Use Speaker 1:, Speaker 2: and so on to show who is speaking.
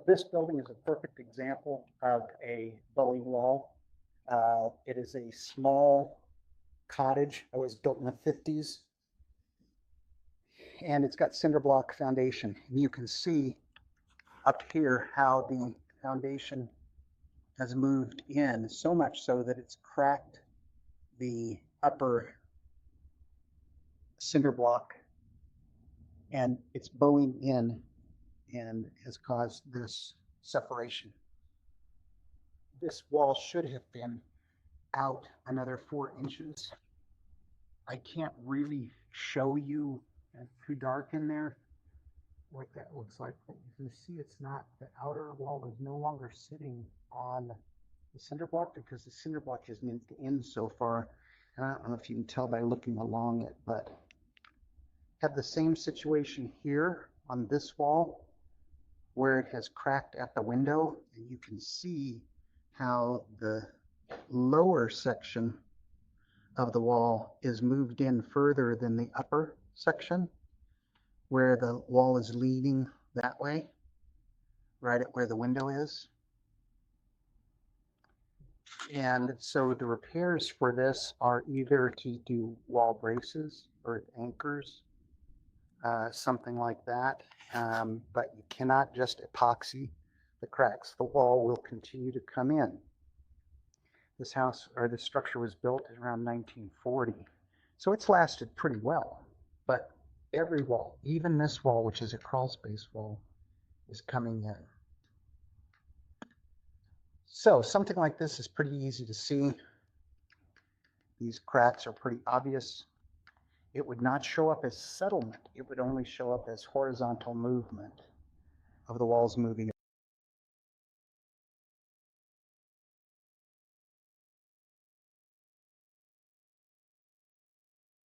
Speaker 1: This building is a perfect example of a bowing wall. It is a small cottage. It was built in the 50s, and it's got cinder block foundation. And you can see up here how the foundation has moved in, so much so that it's cracked the upper cinder block, and it's bowing in and has caused this separation. This wall should have been out another 4 inches. I can't really show you, it's too dark in there, what that looks like. But you can see it's not, the outer wall is no longer sitting on the cinder block because the cinder block has moved in so far. And I don't know if you can tell by looking along it, but have the same situation here on this wall where it has cracked at the window, and you can see how the lower section of the wall is moved in further than the upper section, where the wall is leaning that way, right at where the window is. And so the repairs for this are either to do wall braces or anchors, something like that. But you cannot just epoxy the cracks. The wall will continue to come in. This house, or this structure, was built around 1940. So it's lasted pretty well. But every wall, even this wall, which is a crawl space wall, is coming in. So something like this is pretty easy to see. These cracks are pretty obvious. It would not show up as settlement. It would only show up as horizontal movement of the walls moving